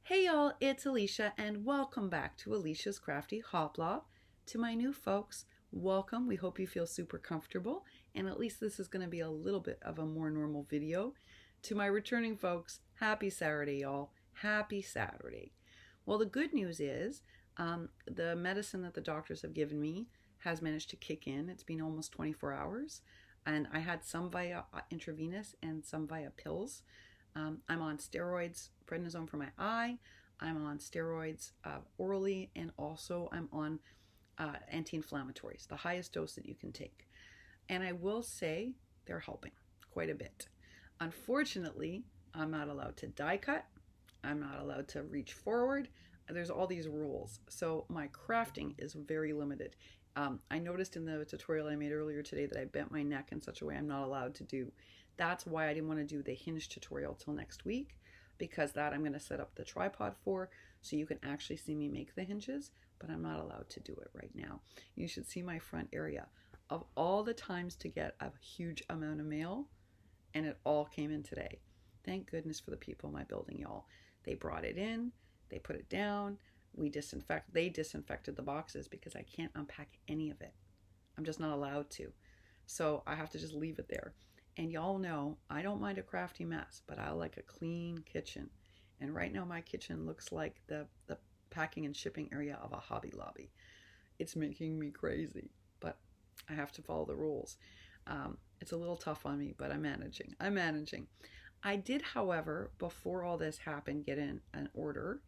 Hey y'all, it's Elisha and welcome back to Elisha's Crafty Hoblob. To my new folks, welcome. We hope you feel super comfortable and at least this is going to be a little bit of a more normal video. To my returning folks, happy Saturday y'all. Happy Saturday. Well, the good news is the medicine that the doctors have given me has managed to kick in. It's been almost 24 hours and I had some via intravenous and some via pills. I'm on steroids, prednisone for my eye. I'm on steroids orally, and also I'm on anti-inflammatories, the highest dose that you can take. And I will say they're helping quite a bit. Unfortunately, I'm not allowed to die cut. I'm not allowed to reach forward. There's all these rules. So my crafting is very limited. I noticed in the tutorial I made earlier today that I bent my neck in such a way I'm not allowed to do. That's why I didn't want to do the hinge tutorial till next week, because that I'm going to set up the tripod for so you can actually see me make the hinges, but I'm not allowed to do it right now. You should see my front area. Of all the times to get a huge amount of mail, and it all came in today. Thank goodness for the people in my building, y'all. They brought it in, they put it down, they disinfected the boxes because I can't unpack any of it. I'm just not allowed to. So I have to just leave it there. And y'all know I don't mind a crafty mess, but I like a clean kitchen. And right now my kitchen looks like the packing and shipping area of a Hobby Lobby. It's making me crazy, but I have to follow the rules. It's a little tough on me, but I'm managing. I did, however, before all this happened, get in an order,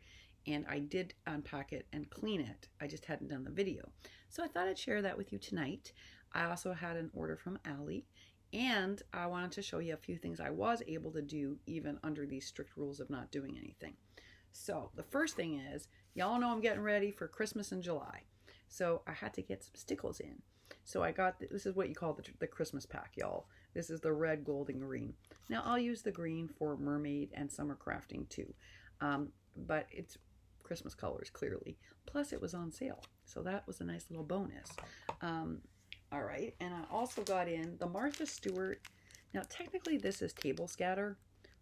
and I did unpack it and clean it. I just hadn't done the video. So I thought I'd share that with you tonight. I also had an order from Ali, and I wanted to show you a few things I was able to do even under these strict rules of not doing anything. So the first thing is, y'all know I'm getting ready for Christmas in July. So I had to get some stickles in. So I got, this is what you call the Christmas pack, y'all. This is the red, gold, and green. Now I'll use the green for mermaid and summer crafting too. But it's Christmas colors, clearly. Plus it was on sale. So that was a nice little bonus. All right, and I also got in the Martha Stewart. Now, technically this is table scatter,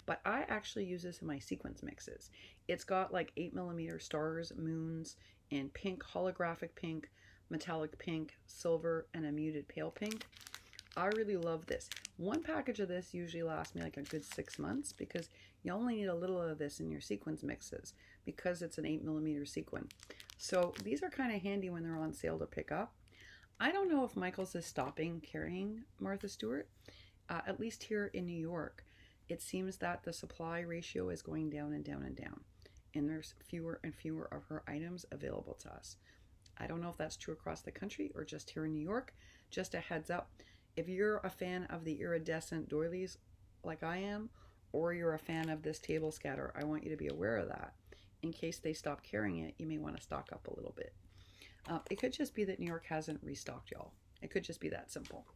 but I actually use this in my sequence mixes. It's got like 8mm stars, moons, in pink, holographic pink, metallic pink, silver, and a muted pale pink. I really love this. One package of this usually lasts me like a good 6 months because you only need a little of this in your sequence mixes because it's an 8mm sequin. So these are kind of handy when they're on sale to pick up. I don't know if Michael's is stopping carrying Martha Stewart. At least here in New York, it seems that the supply ratio is going down and down and down. And there's fewer and fewer of her items available to us. I don't know if that's true across the country or just here in New York. Just a heads up, if you're a fan of the iridescent doilies like I am, or you're a fan of this table scatter, I want you to be aware of that. In case they stop carrying it, you may want to stock up a little bit. It could just be that New York hasn't restocked, y'all. It could just be that simple.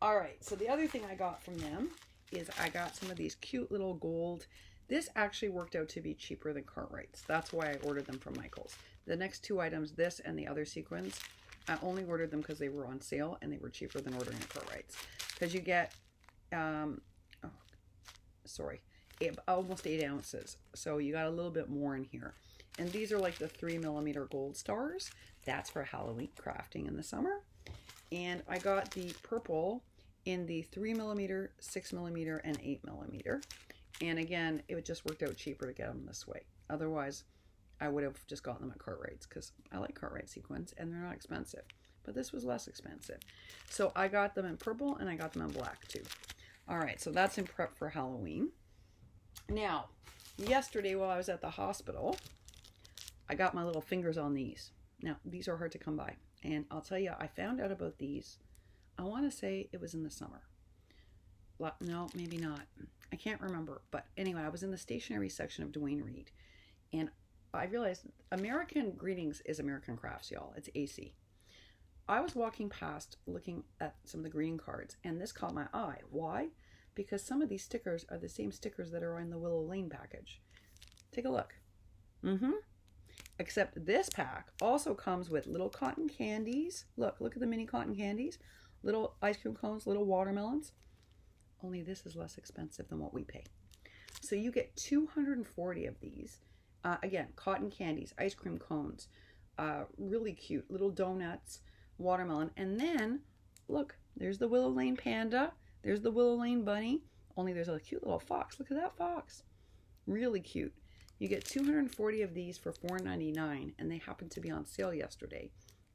All right, so the other thing I got from them is I got some of these cute little gold. This actually worked out to be cheaper than Cartwright's. That's why I ordered them from Michael's. The next two items, this and the other sequins, I only ordered them because they were on sale and they were cheaper than ordering at Cartwright's. Because you get, almost 8 ounces. So you got a little bit more in here. And these are like the 3mm gold stars. That's for Halloween crafting in the summer. And I got the purple in the 3mm, 6mm, and 8mm. And again, it just worked out cheaper to get them this way. Otherwise, I would have just gotten them at Cartwright's because I like Cartwright sequins and they're not expensive. But this was less expensive. So I got them in purple and I got them in black too. All right, so that's in prep for Halloween. Now, yesterday while I was at the hospital, I got my little fingers on these. Now, these are hard to come by. And I'll tell you, I found out about these, I want to say it was in the summer. No, maybe not. I can't remember. But anyway, I was in the stationery section of Dwayne Reed. And I realized American Greetings is American Crafts, y'all. It's AC. I was walking past looking at some of the greeting cards, and this caught my eye. Why? Because some of these stickers are the same stickers that are on the Willow Lane package. Take a look. Except this pack also comes with little cotton candies. Look at the mini cotton candies. Little ice cream cones, little watermelons. Only this is less expensive than what we pay. So you get 240 of these. Again, cotton candies, ice cream cones, really cute little donuts, watermelon. And then, look, there's the Willow Lane panda. There's the Willow Lane bunny. Only there's a cute little fox. Look at that fox. Really cute. You get 240 of these for $4.99, and they happened to be on sale yesterday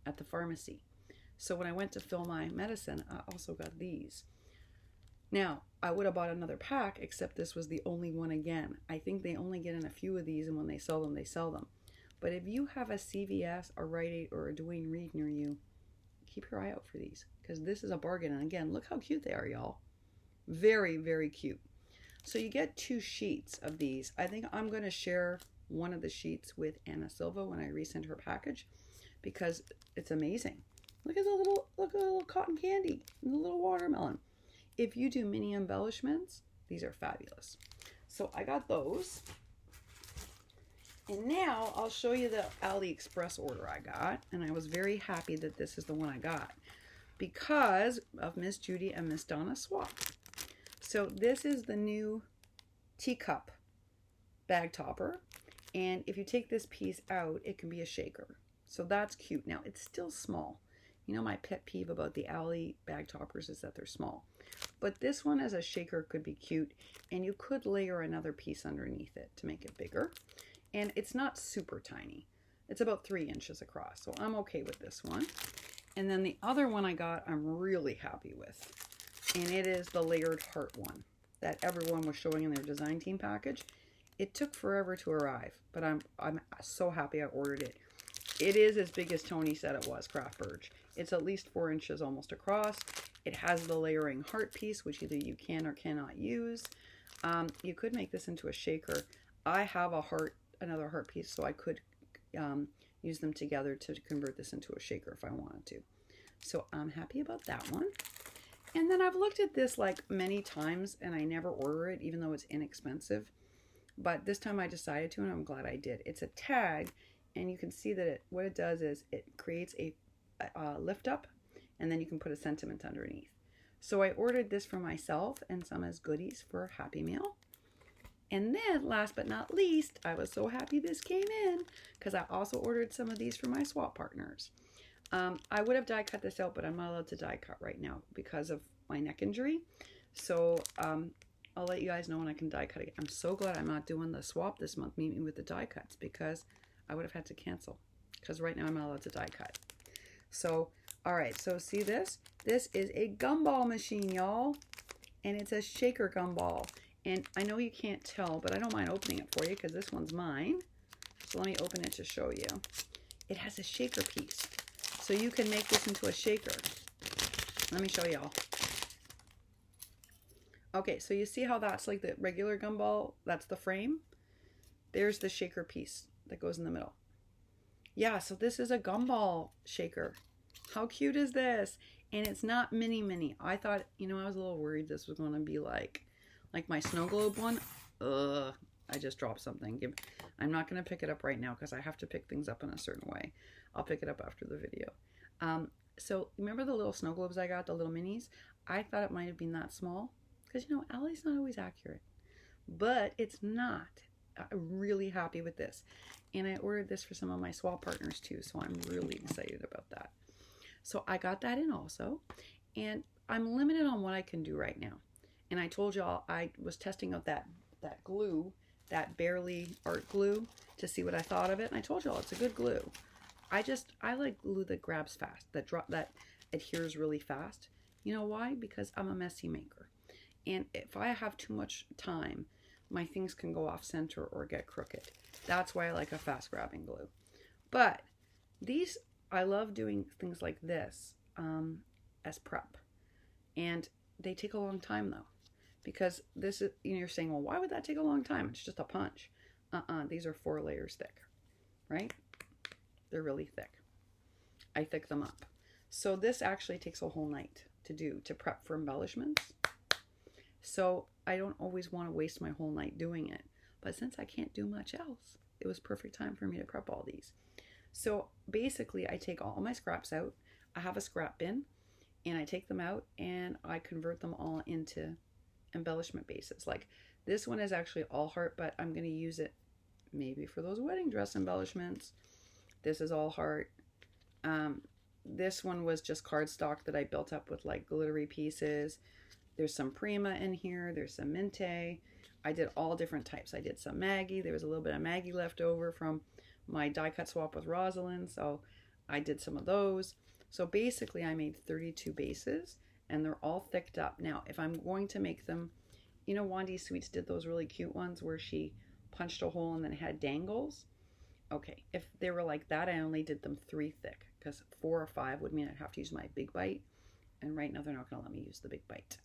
at the pharmacy. So when I went to fill my medicine, I also got these. Now, I would have bought another pack, except this was the only one again. I think they only get in a few of these, and when they sell them, they sell them. But if you have a CVS, a Rite Aid, or a Duane Reade near you, keep your eye out for these, because this is a bargain. And again, look how cute they are, y'all. Very, very cute. So you get 2 sheets of these. I think I'm going to share one of the sheets with Anna Silva when I resend her package, because it's amazing. Look at the little cotton candy and the little watermelon. If you do mini embellishments, these are fabulous. So I got those. And now I'll show you the Aliexpress order I got. And I was very happy that this is the one I got because of Miss Judy and Miss Donna swap. So this is the new teacup bag topper. And if you take this piece out, it can be a shaker. So that's cute. Now it's still small. You know, my pet peeve about the Ali bag toppers is that they're small. But this one as a shaker could be cute, and you could layer another piece underneath it to make it bigger. And it's not super tiny. It's about 3 inches across, so I'm okay with this one. And then the other one I got, I'm really happy with. And it is the layered heart one that everyone was showing in their design team package. It took forever to arrive, but I'm so happy I ordered it. It is as big as Tony said it was, Craft Birch. It's at least 4 inches almost across. It has the layering heart piece, which either you can or cannot use. You could make this into a shaker. I have another heart piece, so I could use them together to convert this into a shaker if I wanted to. So I'm happy about that one. And then I've looked at this like many times, and I never order it, even though it's inexpensive. But this time I decided to, and I'm glad I did. It's a tag, and you can see that what it does is it creates a lift up, and then you can put a sentiment underneath. So I ordered this for myself and some as goodies for Happy Meal. And then last but not least, I was so happy this came in because I also ordered some of these for my swap partners. I would have die cut this out, but I'm not allowed to die cut right now because of my neck injury. So I'll let you guys know when I can die cut it. I'm so glad I'm not doing the swap this month, meet me with the die cuts, because I would have had to cancel because right now I'm not allowed to die cut. So, all right, so see this? This is a gumball machine, y'all, and it's a shaker gumball. And I know you can't tell, but I don't mind opening it for you because this one's mine. So let me open it to show you. It has a shaker piece. So you can make this into a shaker. Let me show y'all. Okay, so you see how that's like the regular gumball? That's the frame. There's the shaker piece that goes in the middle. Yeah, so this is a gumball shaker. How cute is this? And it's not mini. I thought, you know, I was a little worried this was going to be like my snow globe one. I just dropped something. I'm not going to pick it up right now because I have to pick things up in a certain way. I'll pick it up after the video. So remember the little snow globes I got, the little minis? I thought it might have been that small because, you know, Allie's not always accurate. But it's not. I'm really happy with this. And I ordered this for some of my swap partners too, so I'm really excited about that. So I got that in also. And I'm limited on what I can do right now. And I told y'all I was testing out that glue, that Barely art glue, to see what I thought of it. And I told y'all it's a good glue. I like glue that grabs fast, that adheres really fast. You know why? Because I'm a messy maker. And if I have too much time, my things can go off center or get crooked. That's why I like a fast grabbing glue. But these, I love doing things like this as prep. And they take a long time though. Because this is, you know, you're saying, well, why would that take a long time? It's just a punch. These are 4 layers thick, right? They're really thick. I thick them up. So this actually takes a whole night to prep for embellishments. So I don't always want to waste my whole night doing it. But since I can't do much else, it was perfect time for me to prep all these. So basically I take all my scraps out. I have a scrap bin and I take them out and I convert them all into embellishment bases. Like this one is actually all heart, but I'm going to use it maybe for those wedding dress embellishments. This is all heart. This one was just cardstock that I built up with like glittery pieces. There's some Prima in here. There's some Minte. I did all different types. I did some Maggie. There was a little bit of Maggie left over from my die cut swap with Rosalind, so I did some of those. So basically I made 32 bases, and they're all thicked up. Now, if I'm going to make them, you know, Wandy Sweets did those really cute ones where she punched a hole and then it had dangles. Okay, if they were like that, I only did them 3 thick, because 4 or 5 would mean I'd have to use my big bite, and right now they're not going to let me use the big bite.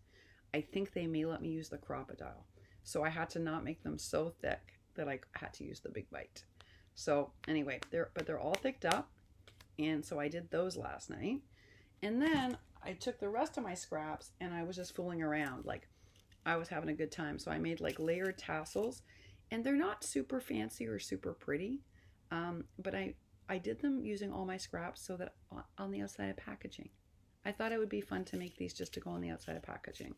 I think they may let me use the crocodile, so I had to not make them so thick that I had to use the big bite. So anyway, they're all thicked up, and so I did those last night, and then I took the rest of my scraps and I was just fooling around. Like, I was having a good time, so I made like layered tassels, and they're not super fancy or super pretty. But I did them using all my scraps so that on the outside of packaging. I thought it would be fun to make these just to go on the outside of packaging.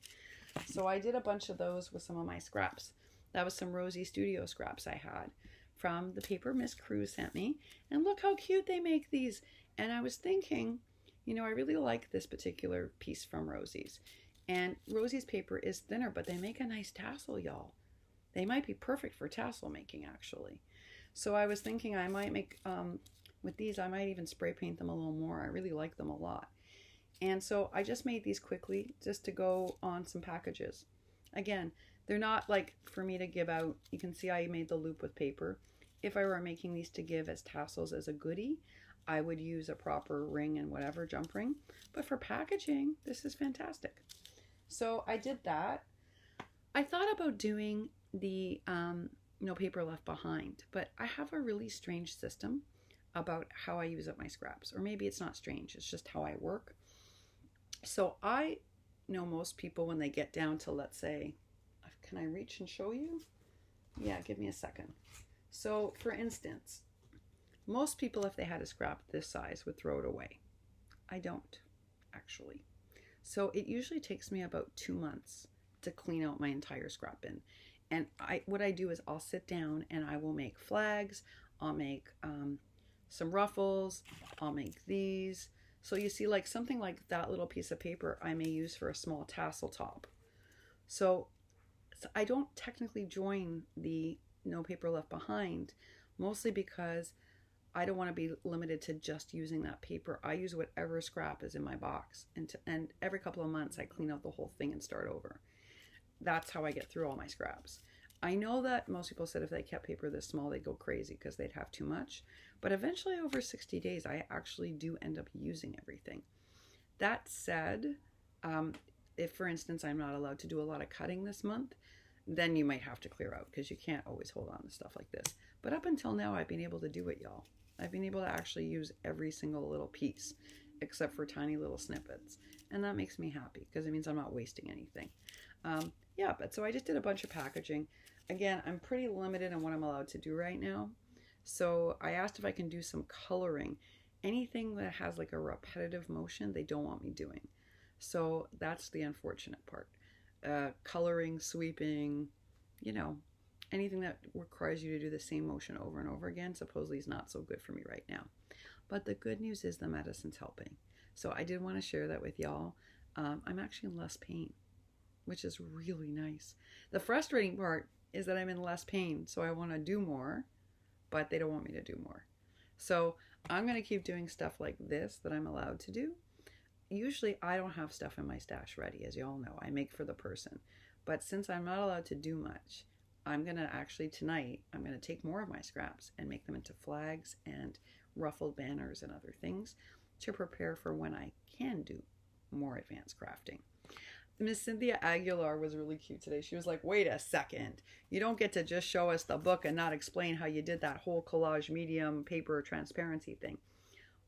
So I did a bunch of those with some of my scraps. That was some Rosie Studio scraps I had from the paper Miss Cruz sent me. And look how cute they make these. And I was thinking, you know, I really like this particular piece from Rosie's. And Rosie's paper is thinner, but they make a nice tassel, y'all. They might be perfect for tassel making, actually. So I was thinking I might make, with these, I might even spray paint them a little more. I really like them a lot. And so I just made these quickly just to go on some packages. Again, they're not like for me to give out. You can see I made the loop with paper. If I were making these to give as tassels as a goodie, I would use a proper ring and whatever, jump ring. But for packaging, this is fantastic. So I did that. I thought about doing the no paper left behind, but I have a really strange system about how I use up my scraps. Or maybe it's not strange, it's just how I work. So I know most people, when they get down to, let's say, can I reach and show you? Yeah, give me a second. So for instance, most people, if they had a scrap this size, would throw it away. I don't, actually. So it usually takes me about 2 months to clean out my entire scrap bin. And what I do is I'll sit down and I will make flags. I'll make some ruffles. I'll make these. So you see, like something like that little piece of paper I may use for a small tassel top. So I don't technically join the no paper left behind, mostly because I don't want to be limited to just using that paper. I use whatever scrap is in my box, and every couple of months I clean out the whole thing and start over. That's how I get through all my scraps. I know that most people said if they kept paper this small, they'd go crazy because they'd have too much. But eventually, over 60 days, I actually do end up using everything. That said, if, for instance, I'm not allowed to do a lot of cutting this month, then you might have to clear out because you can't always hold on to stuff like this. But up until now, I've been able to do it, y'all. I've been able to actually use every single little piece, except for tiny little snippets. And that makes me happy because it means I'm not wasting anything. Yeah, but so I just did a bunch of packaging. Again, I'm pretty limited on what I'm allowed to do right now. So I asked if I can do some coloring. Anything that has like a repetitive motion, they don't want me doing. So that's the unfortunate part. Coloring, sweeping, you know, anything that requires you to do the same motion over and over again supposedly is not so good for me right now. But the good news is the medicine's helping. So I did want to share that with y'all. I'm actually in less pain, which is really nice. The frustrating part is that I'm in less pain, so I want to do more, but they don't want me to do more. So I'm going to keep doing stuff like this that I'm allowed to do. Usually I don't have stuff in my stash ready, as you all know. I make for the person. But since I'm not allowed to do much, I'm going to actually tonight, I'm going to take more of my scraps and make them into flags and ruffled banners and other things to prepare for when I can do more advanced crafting. Miss Cynthia Aguilar was really cute today. She was like, wait a second. You don't get to just show us the book and not explain how you did that whole collage medium paper transparency thing.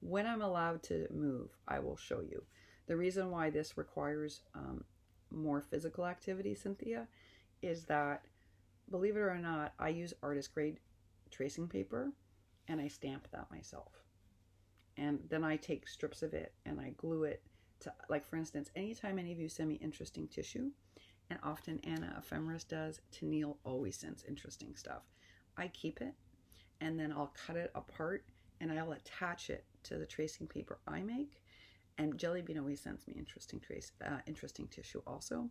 When I'm allowed to move, I will show you. The reason why this requires more physical activity, Cynthia, is that, believe it or not, I use artist grade tracing paper and I stamp that myself. And then I take strips of it and I glue it to, like for instance, anytime any of you send me interesting tissue, and often Anna Ephemeris does, Tennille always sends interesting stuff. I keep it and then I'll cut it apart and I'll attach it to the tracing paper I make. And Jelly Bean always sends me interesting tissue also.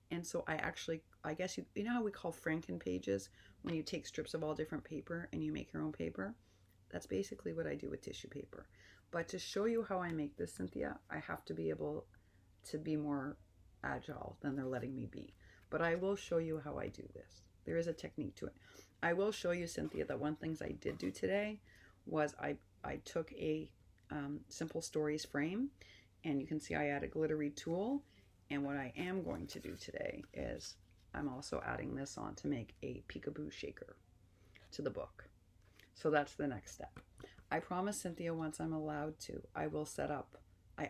And so I guess you know how we call Franken pages when you take strips of all different paper and you make your own paper? That's basically what I do with tissue paper. But to show you how I make this, Cynthia, I have to be able to be more agile than they're letting me be. But I will show you how I do this. There is a technique to it. I will show you, Cynthia, that one things I did do today was I took a Simple Stories frame, and you can see I added glittery tulle. And what I am going to do today is I'm also adding this on to make a peekaboo shaker to the book. So that's the next step. I promise, Cynthia, once I'm allowed to, I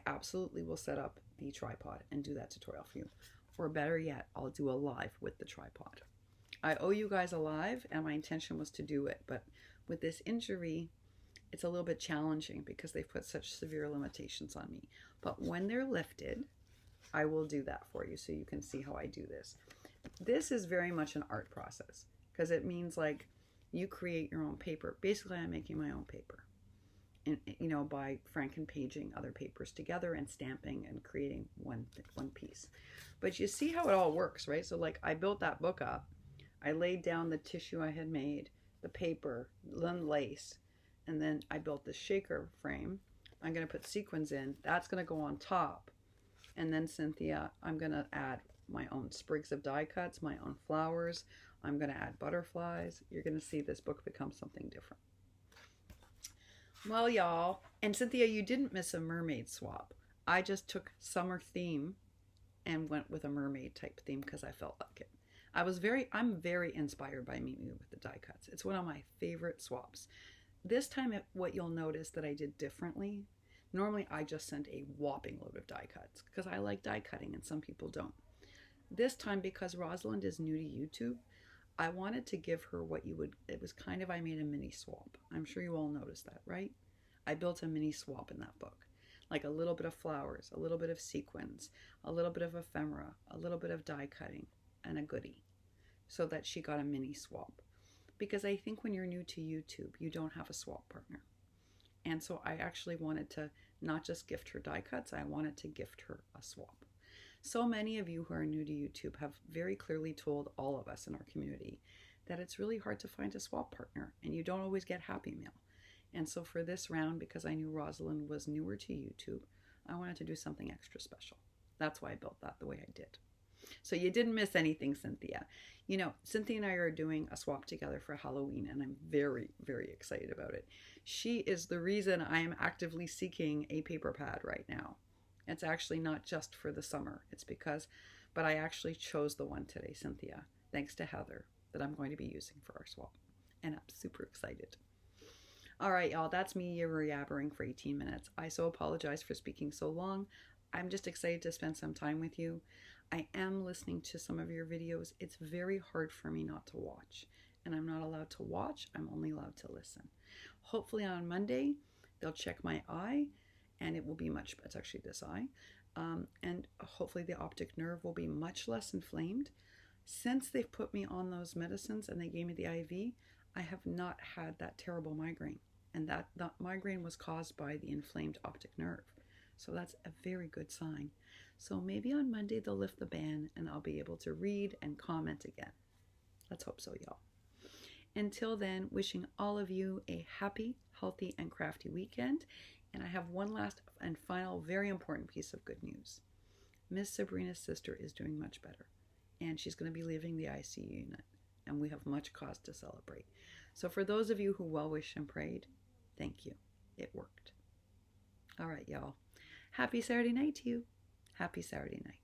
absolutely will set up the tripod and do that tutorial for you. Or better yet, I'll do a live with the tripod. I owe you guys a live, and my intention was to do it, but with this injury, it's a little bit challenging because they've put such severe limitations on me. But when they're lifted, I will do that for you so you can see how I do this. This is very much an art process because it means like you create your own paper. Basically, I'm making my own paper, and by Franken paging other papers together and stamping and creating one piece. But you see how it all works, right? So like I built that book up. I laid down the tissue I had made, the paper, then lace, and then I built the shaker frame. I'm going to put sequins in. That's going to go on top. And then, Cynthia, I'm going to add my own sprigs of die cuts, my own flowers. I'm going to add butterflies. You're going to see this book become something different. Well, y'all, and Cynthia, you didn't miss a mermaid swap. I just took summer theme and went with a mermaid type theme because I felt like it. I'm very inspired by Mimi with the die cuts. It's one of my favorite swaps. This time, what you'll notice that I did differently, normally I just sent a whopping load of die cuts because I like die cutting and some people don't. This time, because Rosalind is new to YouTube, I wanted to give her I made a mini swap. I'm sure you all noticed that, right? I built a mini swap in that book. Like a little bit of flowers, a little bit of sequins, a little bit of ephemera, a little bit of die cutting, and a goodie, so that she got a mini swap. Because I think when you're new to YouTube, you don't have a swap partner. And so I actually wanted to not just gift her die cuts, I wanted to gift her a swap. So many of you who are new to YouTube have very clearly told all of us in our community that it's really hard to find a swap partner and you don't always get Happy Mail. And so for this round, because I knew Rosalind was newer to YouTube, I wanted to do something extra special. That's why I built that the way I did. So you didn't miss anything, Cynthia. Cynthia and I are doing a swap together for Halloween, and I'm very, very excited about it. She is the reason I am actively seeking a paper pad right now. It's actually not just for the summer. But I actually chose the one today, Cynthia, thanks to Heather, that I'm going to be using for our swap. And I'm super excited. All right, y'all, that's me yabbering for 18 minutes. I so apologize for speaking so long. I'm just excited to spend some time with you. I am listening to some of your videos. It's very hard for me not to watch. And I'm not allowed to watch. I'm only allowed to listen. Hopefully on Monday, they'll check my eye. And it's actually this eye. And hopefully the optic nerve will be much less inflamed. Since they've put me on those medicines and they gave me the IV, I have not had that terrible migraine. And that migraine was caused by the inflamed optic nerve. So that's a very good sign. So maybe on Monday they'll lift the ban and I'll be able to read and comment again. Let's hope so, y'all. Until then, wishing all of you a happy, healthy, and crafty weekend. And I have one last and final very important piece of good news. Miss Sabrina's sister is doing much better. And she's going to be leaving the ICU unit. And we have much cause to celebrate. So for those of you who well wished and prayed, thank you. It worked. All right, y'all. Happy Saturday night to you. Happy Saturday night.